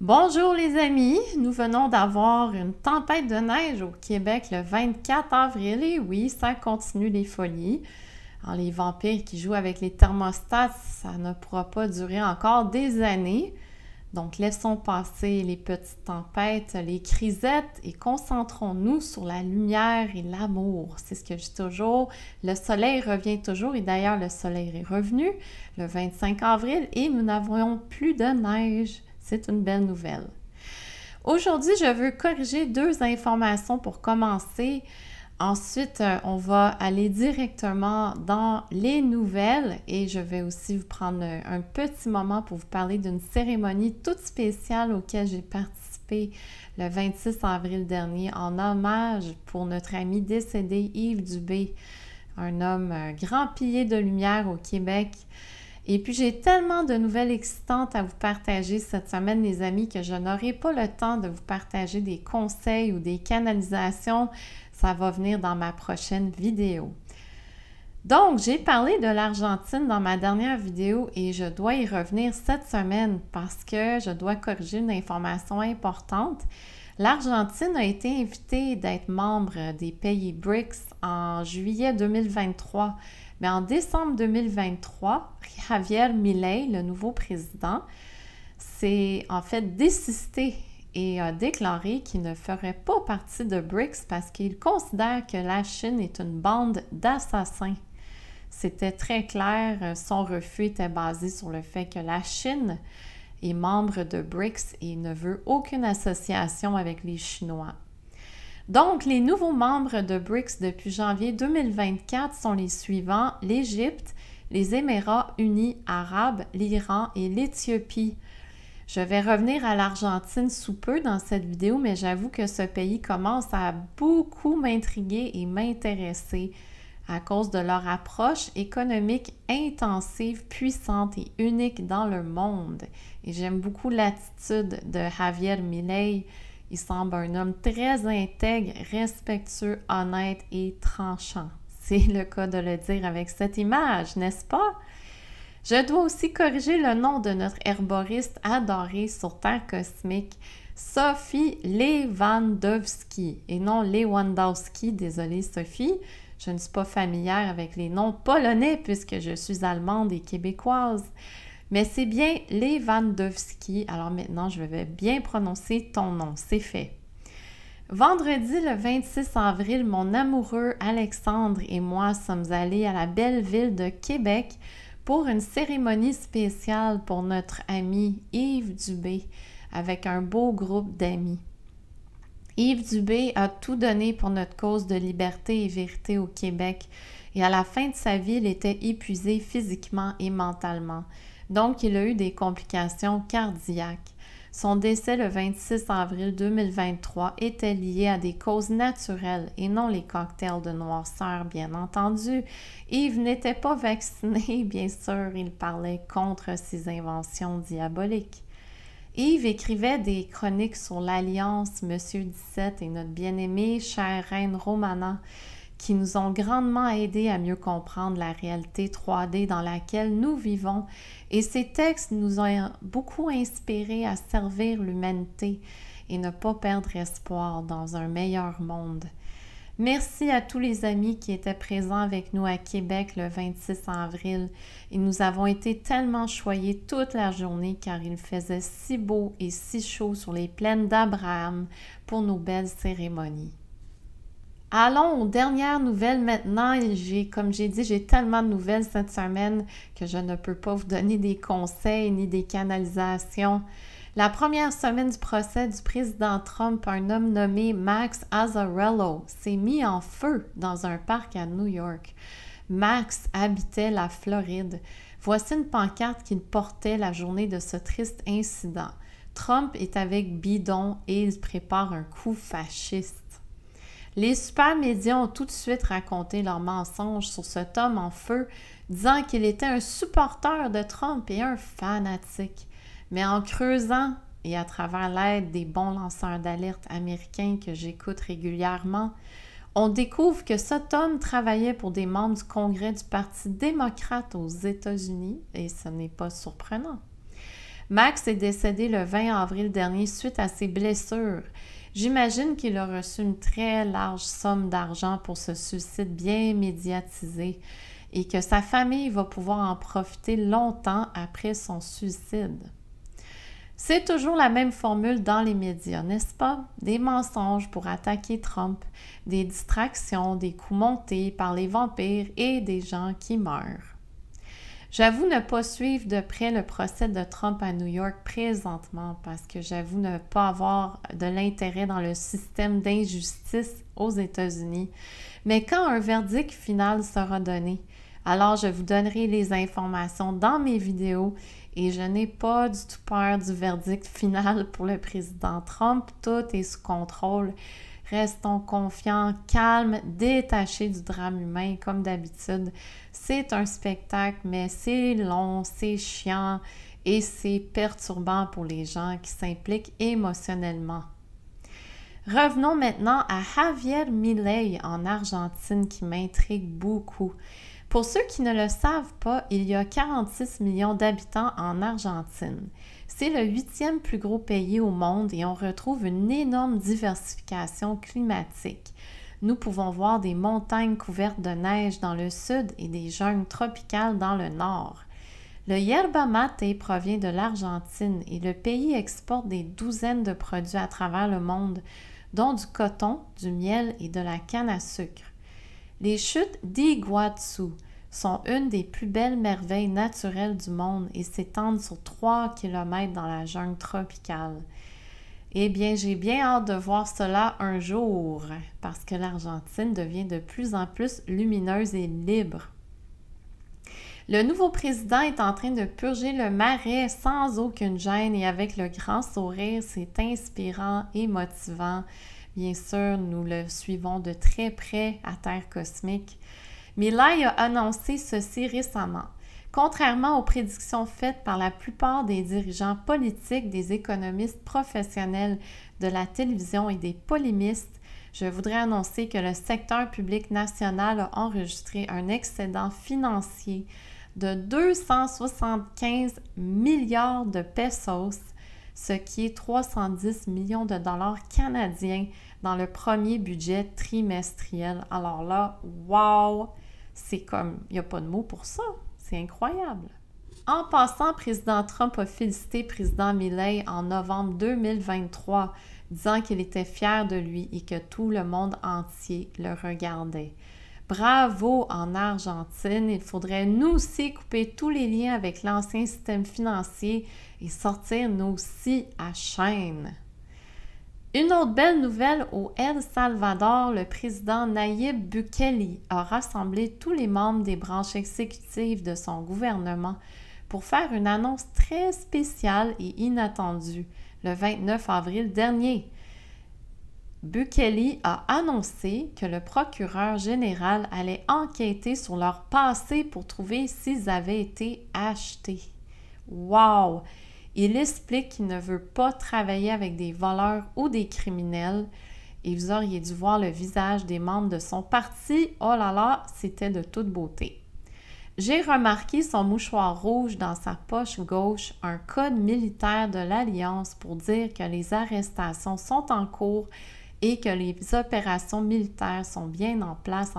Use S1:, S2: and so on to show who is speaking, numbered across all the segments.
S1: Bonjour les amis, nous venons d'avoir une tempête de neige au Québec le 24 avril et oui, ça continue les folies. Alors, les vampires qui jouent avec les thermostats, ça ne pourra pas durer encore des années. Donc laissons passer les petites tempêtes, les crisettes et concentrons-nous sur la lumière et l'amour. C'est ce que je dis toujours. Le soleil revient toujours et d'ailleurs le soleil est revenu le 25 avril et nous n'avons plus de neige. C'est une belle nouvelle. Aujourd'hui, je veux corriger deux informations pour commencer. Ensuite, on va aller directement dans les nouvelles et je vais aussi vous prendre un petit moment pour vous parler d'une cérémonie toute spéciale auquel j'ai participé le 26 avril dernier en hommage pour notre ami décédé Yves Dubé, un homme grand pilier de lumière au Québec. Et puis, j'ai tellement de nouvelles excitantes à vous partager cette semaine, les amis, que je n'aurai pas le temps de vous partager des conseils ou des canalisations. Ça va venir dans ma prochaine vidéo. Donc, j'ai parlé de l'Argentine dans ma dernière vidéo et je dois y revenir cette semaine parce que je dois corriger une information importante. L'Argentine a été invitée d'être membre des pays BRICS en juillet 2023. Mais en décembre 2023, Javier Milei, le nouveau président, s'est en fait désisté et a déclaré qu'il ne ferait pas partie de BRICS parce qu'il considère que la Chine est une bande d'assassins. C'était très clair, son refus était basé sur le fait que la Chine est membre de BRICS et ne veut aucune association avec les Chinois. Donc, les nouveaux membres de BRICS depuis janvier 2024 sont les suivants: l'Égypte, les Émirats unis arabes, l'Iran et l'Éthiopie. Je vais revenir à l'Argentine sous peu dans cette vidéo, mais j'avoue que ce pays commence à beaucoup m'intriguer et m'intéresser à cause de leur approche économique intensive, puissante et unique dans le monde. Et j'aime beaucoup l'attitude de Javier Milei. Il semble un homme très intègre, respectueux, honnête et tranchant. C'est le cas de le dire avec cette image, n'est-ce pas? Je dois aussi corriger le nom de notre herboriste adorée sur Terre Cosmique, Sophie Lewandowski, et non Lewandowski, désolée Sophie. Je ne suis pas familière avec les noms polonais puisque je suis allemande et québécoise. Mais c'est bien Lewandowski. Alors maintenant, je vais bien prononcer ton nom. C'est fait. Vendredi, le 26 avril, mon amoureux Alexandre et moi sommes allés à la belle ville de Québec pour une cérémonie spéciale pour notre ami Yves Dubé avec un beau groupe d'amis. Yves Dubé a tout donné pour notre cause de liberté et vérité au Québec et à la fin de sa vie, il était épuisé physiquement et mentalement. Donc, il a eu des complications cardiaques. Son décès le 26 avril 2023 était lié à des causes naturelles et non les cocktails de noirceur, bien entendu. Yves n'était pas vacciné, bien sûr, il parlait contre ses inventions diaboliques. Yves écrivait des chroniques sur l'Alliance, Monsieur 17 et notre bien-aimée chère reine Romana, qui nous ont grandement aidés à mieux comprendre la réalité 3D dans laquelle nous vivons. Et ces textes nous ont beaucoup inspirés à servir l'humanité et ne pas perdre espoir dans un meilleur monde. Merci à tous les amis qui étaient présents avec nous à Québec le 26 avril. Et nous avons été tellement choyés toute la journée car il faisait si beau et si chaud sur les plaines d'Abraham pour nos belles cérémonies. Allons aux dernières nouvelles maintenant. Comme j'ai dit, j'ai tellement de nouvelles cette semaine que je ne peux pas vous donner des conseils ni des canalisations. La première semaine du procès du président Trump, un homme nommé Max Azzarello s'est mis en feu dans un parc à New York. Max habitait la Floride. Voici une pancarte qu'il portait la journée de ce triste incident. Trump est avec bidon et il prépare un coup fasciste. Les super médias ont tout de suite raconté leurs mensonges sur cet homme en feu, disant qu'il était un supporter de Trump et un fanatique. Mais en creusant et à travers l'aide des bons lanceurs d'alerte américains que j'écoute régulièrement, on découvre que cet homme travaillait pour des membres du Congrès du Parti démocrate aux États-Unis et ce n'est pas surprenant. Max est décédé le 20 avril dernier suite à ses blessures. J'imagine qu'il a reçu une très large somme d'argent pour ce suicide bien médiatisé et que sa famille va pouvoir en profiter longtemps après son suicide. C'est toujours la même formule dans les médias, n'est-ce pas? Des mensonges pour attaquer Trump, des distractions, des coups montés par les vampires et des gens qui meurent. J'avoue ne pas suivre de près le procès de Trump à New York présentement parce que j'avoue ne pas avoir de l'intérêt dans le système d'injustice aux États-Unis. Mais quand un verdict final sera donné, alors je vous donnerai les informations dans mes vidéos et je n'ai pas du tout peur du verdict final pour le président Trump. Tout est sous contrôle. Restons confiants, calmes, détachés du drame humain comme d'habitude. C'est un spectacle, mais c'est long, c'est chiant et c'est perturbant pour les gens qui s'impliquent émotionnellement. Revenons maintenant à Javier Milei en Argentine qui m'intrigue beaucoup. Pour ceux qui ne le savent pas, il y a 46 millions d'habitants en Argentine. C'est le 8e plus gros pays au monde et on retrouve une énorme diversification climatique. Nous pouvons voir des montagnes couvertes de neige dans le sud et des jungles tropicales dans le nord. Le yerba mate provient de l'Argentine et le pays exporte des douzaines de produits à travers le monde, dont du coton, du miel et de la canne à sucre. Les chutes d'Iguaçu sont une des plus belles merveilles naturelles du monde et s'étendent sur 3 km dans la jungle tropicale. Eh bien, j'ai bien hâte de voir cela un jour parce que l'Argentine devient de plus en plus lumineuse et libre. Le nouveau président est en train de purger le marais sans aucune gêne et avec le grand sourire. C'est inspirant et motivant. Bien sûr, nous le suivons de très près à Terre Cosmique. Milei a annoncé ceci récemment. Contrairement aux prédictions faites par la plupart des dirigeants politiques, des économistes professionnels, de la télévision et des polémistes, je voudrais annoncer que le secteur public national a enregistré un excédent financier de 275 milliards de pesos, ce qui est 310 millions de dollars canadiens dans le premier budget trimestriel. Alors là, wow! C'est comme, il n'y a pas de mots pour ça. C'est incroyable. En passant, président Trump a félicité président Milei en novembre 2023, disant qu'il était fier de lui et que tout le monde entier le regardait. Bravo en Argentine! Il faudrait nous aussi couper tous les liens avec l'ancien système financier et sortir nous aussi à chaîne. Une autre belle nouvelle au El Salvador, le président Nayib Bukele a rassemblé tous les membres des branches exécutives de son gouvernement pour faire une annonce très spéciale et inattendue le 29 avril dernier. Bukele a annoncé que le procureur général allait enquêter sur leur passé pour trouver s'ils avaient été achetés. Wow! Il explique qu'il ne veut pas travailler avec des voleurs ou des criminels et vous auriez dû voir le visage des membres de son parti. Oh là là, c'était de toute beauté. J'ai remarqué son mouchoir rouge dans sa poche gauche, un code militaire de l'Alliance pour dire que les arrestations sont en cours et que les opérations militaires sont bien en place.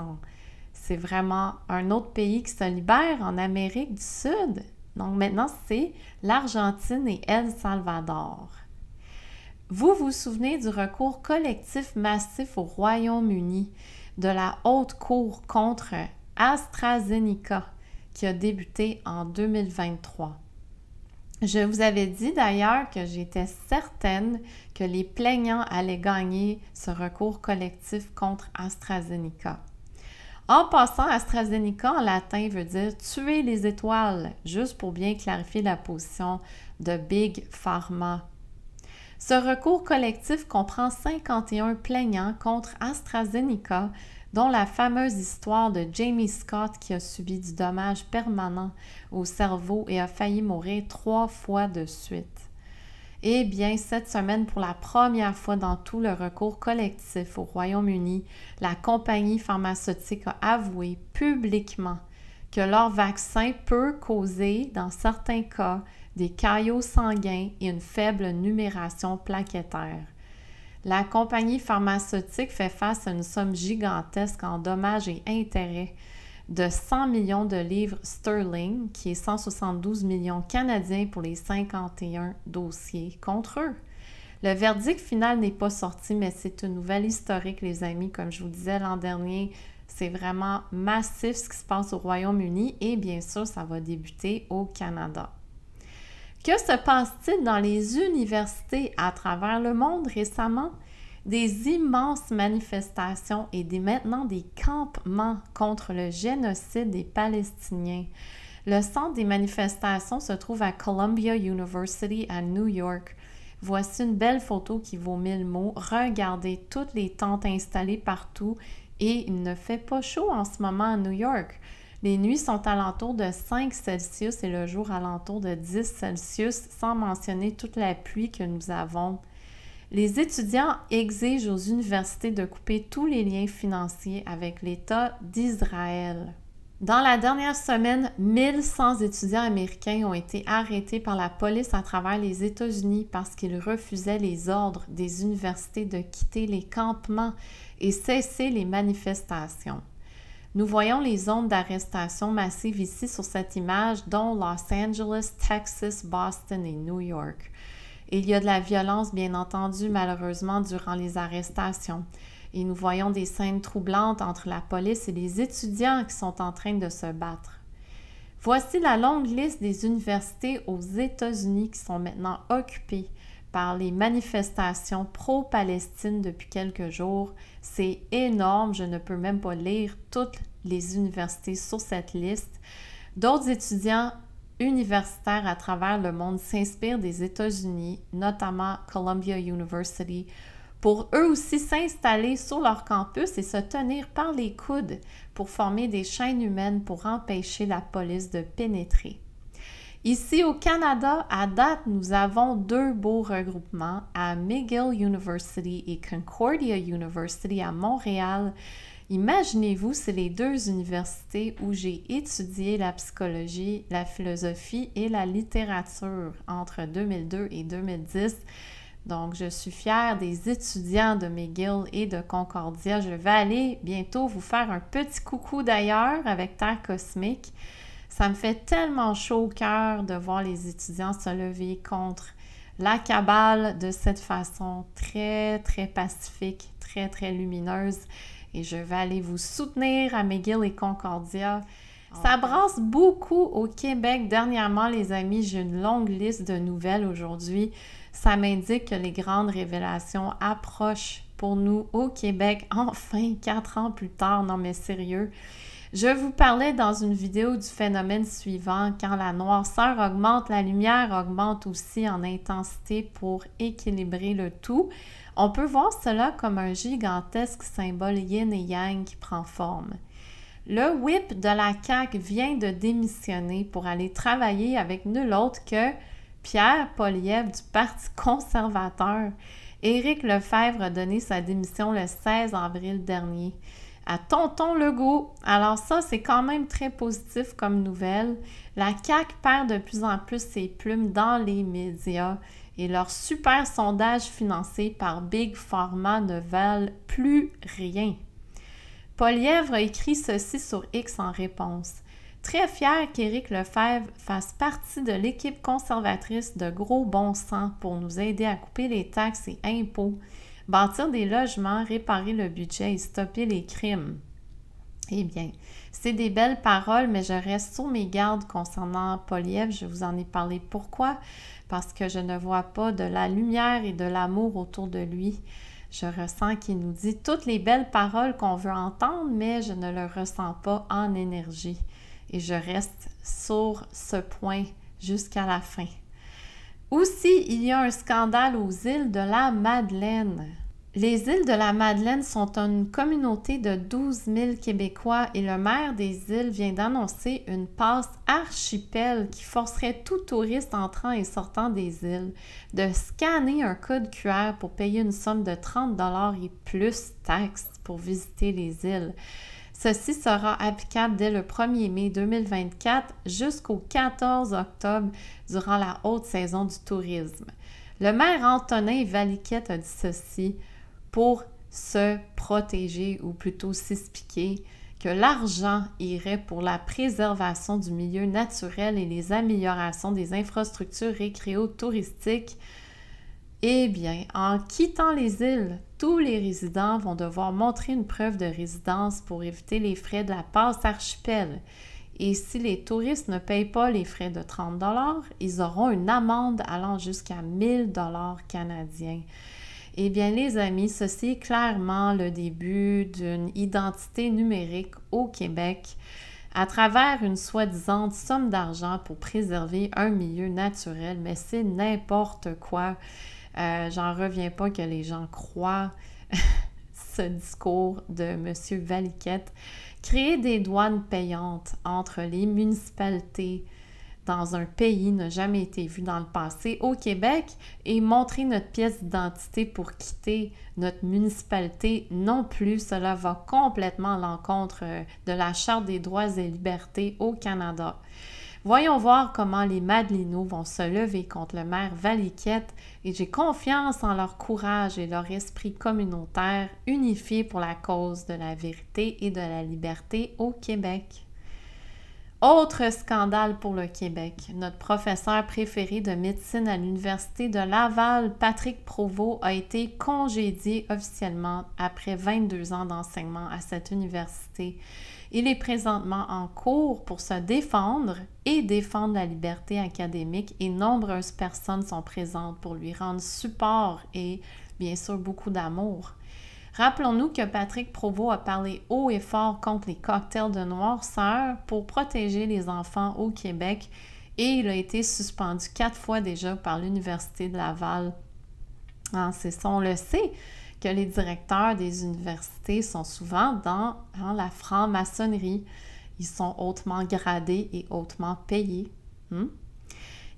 S1: C'est vraiment un autre pays qui se libère en Amérique du Sud. Donc maintenant, c'est l'Argentine et El Salvador. Vous vous souvenez du recours collectif massif au Royaume-Uni de la Haute Cour contre AstraZeneca qui a débuté en 2023. Je vous avais dit d'ailleurs que j'étais certaine que les plaignants allaient gagner ce recours collectif contre AstraZeneca. En passant, AstraZeneca en latin veut dire « tuer les étoiles », juste pour bien clarifier la position de Big Pharma. Ce recours collectif comprend 51 plaignants contre AstraZeneca, dont la fameuse histoire de Jamie Scott qui a subi du dommage permanent au cerveau et a failli mourir 3 fois de suite. Eh bien, cette semaine, pour la première fois dans tout le recours collectif au Royaume-Uni, la compagnie pharmaceutique a avoué publiquement que leur vaccin peut causer, dans certains cas, des caillots sanguins et une faible numération plaquettaire. La compagnie pharmaceutique fait face à une somme gigantesque en dommages et intérêts de 100 millions de livres sterling, qui est 172 millions canadiens pour les 51 dossiers contre eux. Le verdict final n'est pas sorti, mais c'est une nouvelle historique, les amis. Comme je vous disais l'an dernier, c'est vraiment massif ce qui se passe au Royaume-Uni et bien sûr, ça va débuter au Canada. Que se passe-t-il dans les universités à travers le monde récemment? Des immenses manifestations et maintenant des campements contre le génocide des Palestiniens. Le centre des manifestations se trouve à Columbia University à New York. Voici une belle photo qui vaut 1000 mots. Regardez toutes les tentes installées partout et il ne fait pas chaud en ce moment à New York. Les nuits sont alentour de 5 Celsius et le jour alentour de 10 Celsius, sans mentionner toute la pluie que nous avons. Les étudiants exigent aux universités de couper tous les liens financiers avec l'État d'Israël. Dans la dernière semaine, 1100 étudiants américains ont été arrêtés par la police à travers les États-Unis parce qu'ils refusaient les ordres des universités de quitter les campements et cesser les manifestations. Nous voyons les zones d'arrestation massives ici sur cette image, dont Los Angeles, Texas, Boston et New York. Et il y a de la violence, bien entendu, malheureusement, durant les arrestations. Et nous voyons des scènes troublantes entre la police et les étudiants qui sont en train de se battre. Voici la longue liste des universités aux États-Unis qui sont maintenant occupées par les manifestations pro-Palestine depuis quelques jours. C'est énorme, je ne peux même pas lire toutes les universités sur cette liste. D'autres étudiants universitaires à travers le monde s'inspirent des États-Unis, notamment Columbia University, pour eux aussi s'installer sur leur campus et se tenir par les coudes pour former des chaînes humaines pour empêcher la police de pénétrer. Ici au Canada, à date, nous avons 2 beaux regroupements à McGill University et Concordia University à Montréal. Imaginez-vous, c'est les 2 universités où j'ai étudié la psychologie, la philosophie et la littérature entre 2002 et 2010. Donc, je suis fière des étudiants de McGill et de Concordia. Je vais aller bientôt vous faire un petit coucou d'ailleurs avec Terre Cosmique. Ça me fait tellement chaud au cœur de voir les étudiants se lever contre la cabale de cette façon très, très pacifique, très, très lumineuse. Et je vais aller vous soutenir à McGill et Concordia. Ça brasse beaucoup au Québec. Dernièrement, les amis, j'ai une longue liste de nouvelles aujourd'hui. Ça m'indique que les grandes révélations approchent pour nous au Québec. Enfin, 4 ans plus tard, non mais sérieux. Je vous parlais dans une vidéo du phénomène suivant, quand la noirceur augmente, la lumière augmente aussi en intensité pour équilibrer le tout. On peut voir cela comme un gigantesque symbole yin et yang qui prend forme. Le whip de la CAQ vient de démissionner pour aller travailler avec nul autre que Pierre Poilievre du Parti conservateur. Éric Lefebvre a donné sa démission le 16 avril dernier à Tonton Legault. Alors ça, c'est quand même très positif comme nouvelle. La CAQ perd de plus en plus ses plumes dans les médias et leurs super sondages financés par Big Pharma ne valent plus rien. Poilievre a écrit ceci sur X en réponse. Très fier qu'Éric Lefebvre fasse partie de l'équipe conservatrice de gros bon sens pour nous aider à couper les taxes et impôts, bâtir des logements, réparer le budget et stopper les crimes. Eh bien, c'est des belles paroles, mais je reste sur mes gardes concernant Poilievre. Je vous en ai parlé. Pourquoi? Parce que je ne vois pas de la lumière et de l'amour autour de lui. Je ressens qu'il nous dit toutes les belles paroles qu'on veut entendre, mais je ne le ressens pas en énergie. Et je reste sur ce point jusqu'à la fin. Aussi, il y a un scandale aux îles de la Madeleine. Les îles de la Madeleine sont une communauté de 12 000 Québécois et le maire des îles vient d'annoncer une passe archipel qui forcerait tout touriste entrant et sortant des îles de scanner un code QR pour payer une somme de 30 $ et plus taxes pour visiter les îles. Ceci sera applicable dès le 1er mai 2024 jusqu'au 14 octobre durant la haute saison du tourisme. Le maire Antonin Valiquette a dit ceci pour se protéger ou plutôt s'expliquer que l'argent irait pour la préservation du milieu naturel et les améliorations des infrastructures récréo-touristiques. Eh bien, en quittant les îles, tous les résidents vont devoir montrer une preuve de résidence pour éviter les frais de la passe archipel. Et si les touristes ne payent pas les frais de 30 $, ils auront une amende allant jusqu'à 1 000 $ canadiens. Eh bien, les amis, ceci est clairement le début d'une identité numérique au Québec à travers une soi-disant somme d'argent pour préserver un milieu naturel, mais c'est n'importe quoi. J'en reviens pas que les gens croient ce discours de M. Valiquette. Créer des douanes payantes entre les municipalités dans un pays n'a jamais été vu dans le passé au Québec et montrer notre pièce d'identité pour quitter notre municipalité non plus. Cela va complètement à l'encontre de la Charte des droits et libertés au Canada. Voyons voir comment les Madelinots vont se lever contre le maire Valiquette et j'ai confiance en leur courage et leur esprit communautaire unifié pour la cause de la vérité et de la liberté au Québec. Autre scandale pour le Québec. Notre professeur préféré de médecine à l'Université de Laval, Patrick Provost, a été congédié officiellement après 22 ans d'enseignement à cette université. Il est présentement en cours pour se défendre et défendre la liberté académique et nombreuses personnes sont présentes pour lui rendre support et bien sûr beaucoup d'amour. Rappelons-nous que Patrick Provost a parlé haut et fort contre les cocktails de noirceur pour protéger les enfants au Québec et il a été suspendu 4 fois déjà par l'Université de Laval. C'est ça, on le sait que les directeurs des universités sont souvent dans la franc-maçonnerie. Ils sont hautement gradés et hautement payés.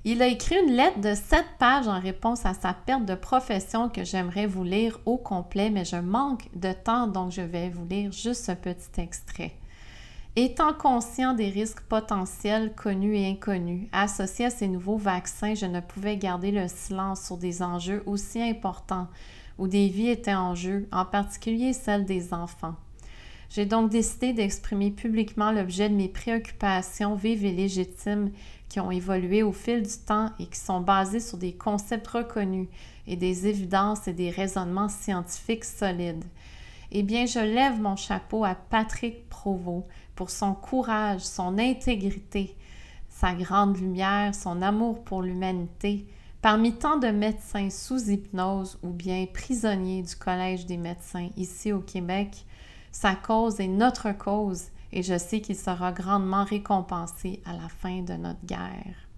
S1: Il a écrit une lettre de 7 pages en réponse à sa perte de profession que j'aimerais vous lire au complet, mais je manque de temps, donc je vais vous lire juste ce petit extrait. Étant conscient des risques potentiels connus et inconnus associés à ces nouveaux vaccins, je ne pouvais garder le silence sur des enjeux aussi importants où des vies étaient en jeu, en particulier celles des enfants. J'ai donc décidé d'exprimer publiquement l'objet de mes préoccupations vives et légitimes qui ont évolué au fil du temps et qui sont basées sur des concepts reconnus et des évidences et des raisonnements scientifiques solides. Eh bien, je lève mon chapeau à Patrick Provost pour son courage, son intégrité, sa grande lumière, son amour pour l'humanité. Parmi tant de médecins sous hypnose ou bien prisonniers du Collège des médecins ici au Québec, sa cause est notre cause et je sais qu'il sera grandement récompensé à la fin de notre guerre.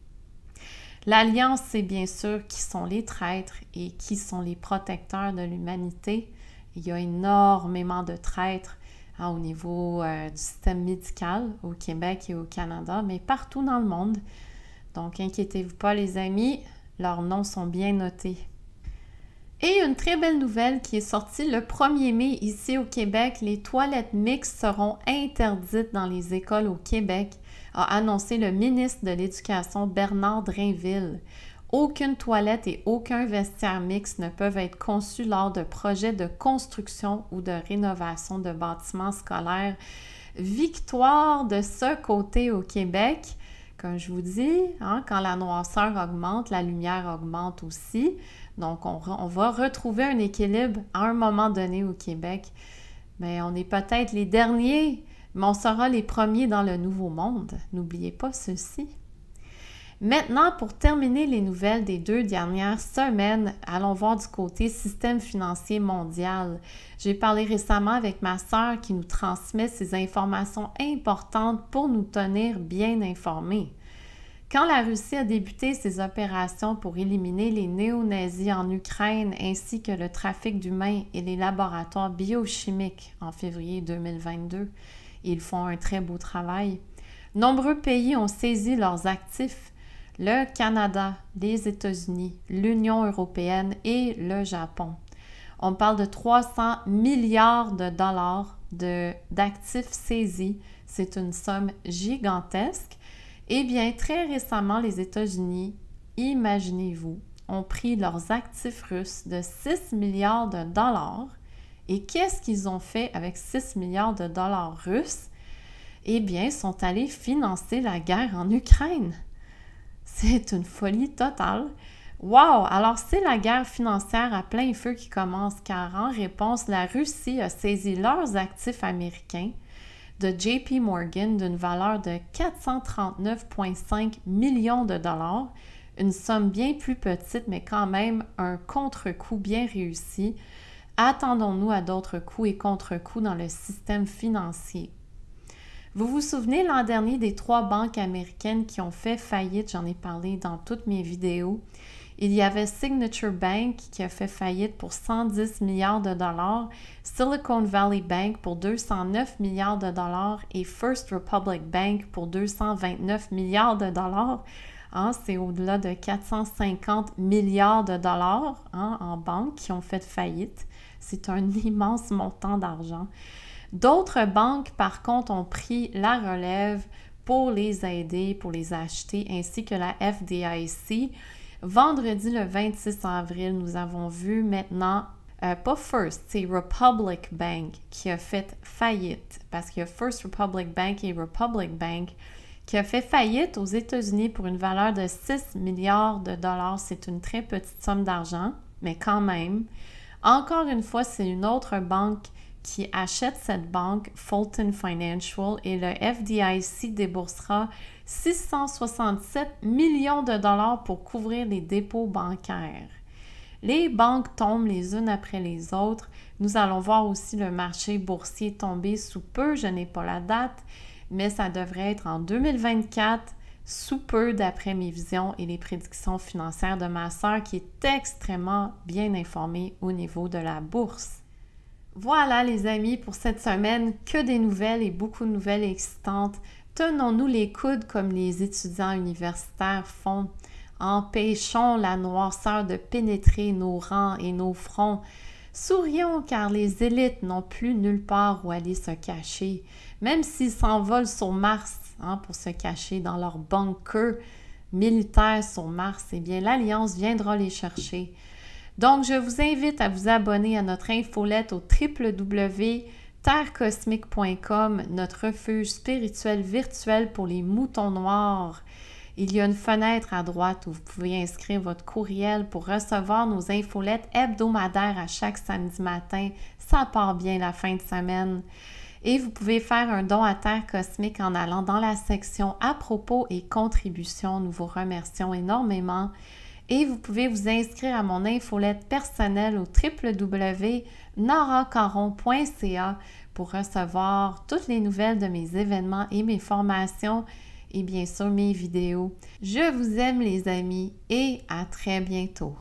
S1: L'Alliance sait bien sûr qui sont les traîtres et qui sont les protecteurs de l'humanité. Il y a énormément de traîtres au niveau du système médical au Québec et au Canada, mais partout dans le monde. Donc, inquiétez-vous pas les amis, leurs noms sont bien notés. Et une très belle nouvelle qui est sortie le 1er mai ici au Québec, les toilettes mixtes seront interdites dans les écoles au Québec, a annoncé le ministre de l'Éducation Bernard Drainville. Aucune toilette et aucun vestiaire mixte ne peuvent être conçus lors de projets de construction ou de rénovation de bâtiments scolaires. Victoire de ce côté au Québec. Comme je vous dis, quand la noirceur augmente, la lumière augmente aussi. Donc, on va retrouver un équilibre à un moment donné au Québec. Mais on est peut-être les derniers, mais on sera les premiers dans le nouveau monde. N'oubliez pas ceci. Maintenant, pour terminer les nouvelles des 2 dernières semaines, allons voir du côté système financier mondial. J'ai parlé récemment avec ma sœur qui nous transmet ces informations importantes pour nous tenir bien informés. Quand la Russie a débuté ses opérations pour éliminer les néo-nazis en Ukraine ainsi que le trafic d'humains et les laboratoires biochimiques en février 2022, ils font un très beau travail. Nombreux pays ont saisi leurs actifs. Le Canada, les États-Unis, l'Union européenne et le Japon. On parle de 300 milliards de dollars d'actifs saisis. C'est une somme gigantesque. Eh bien, très récemment, les États-Unis, imaginez-vous, ont pris leurs actifs russes de 6 milliards de dollars. Et qu'est-ce qu'ils ont fait avec 6 milliards de dollars russes? Eh bien, ils sont allés financer la guerre en Ukraine. C'est une folie totale. Wow! Alors, c'est la guerre financière à plein feu qui commence, car en réponse, la Russie a saisi leurs actifs américains de JP Morgan d'une valeur de 439,5 millions de dollars, une somme bien plus petite, mais quand même un contre-coup bien réussi. Attendons-nous à d'autres coups et contre-coups dans le système financier. Vous vous souvenez l'an dernier des 3 banques américaines qui ont fait faillite? J'en ai parlé dans toutes mes vidéos. Il y avait Signature Bank qui a fait faillite pour 110 milliards de dollars, Silicon Valley Bank pour 209 milliards de dollars et First Republic Bank pour 229 milliards de dollars. Hein, c'est au-delà de 450 milliards de dollars en banques qui ont fait faillite. C'est un immense montant d'argent. D'autres banques, par contre, ont pris la relève pour les aider, pour les acheter, ainsi que la FDIC. Vendredi, le 26 avril, nous avons vu maintenant, pas First, c'est Republic Bank qui a fait faillite, parce qu'il y a First Republic Bank et Republic Bank qui a fait faillite aux États-Unis pour une valeur de 6 milliards de dollars. C'est une très petite somme d'argent, mais quand même. Encore une fois, c'est une autre banque qui achète cette banque, Fulton Financial, et le FDIC déboursera 667 millions de dollars pour couvrir les dépôts bancaires. Les banques tombent les unes après les autres. Nous allons voir aussi le marché boursier tomber sous peu. Je n'ai pas la date, mais ça devrait être en 2024, sous peu d'après mes visions et les prédictions financières de ma sœur qui est extrêmement bien informée au niveau de la bourse. Voilà les amis pour cette semaine, que des nouvelles et beaucoup de nouvelles excitantes. Tenons-nous les coudes comme les étudiants universitaires font. Empêchons la noirceur de pénétrer nos rangs et nos fronts. Sourions car les élites n'ont plus nulle part où aller se cacher. Même s'ils s'envolent sur Mars pour se cacher dans leur bunker militaire sur Mars, eh bien l'Alliance viendra les chercher. Donc, je vous invite à vous abonner à notre infolette au www.terrecosmique.com, notre refuge spirituel virtuel pour les moutons noirs. Il y a une fenêtre à droite où vous pouvez inscrire votre courriel pour recevoir nos infolettes hebdomadaires à chaque samedi matin. Ça part bien la fin de semaine. Et vous pouvez faire un don à Terre Cosmique en allant dans la section « À propos et contributions ». Nous vous remercions énormément. Et vous pouvez vous inscrire à mon infolette personnelle au www.noracaron.ca pour recevoir toutes les nouvelles de mes événements et mes formations et bien sûr mes vidéos. Je vous aime les amis et à très bientôt.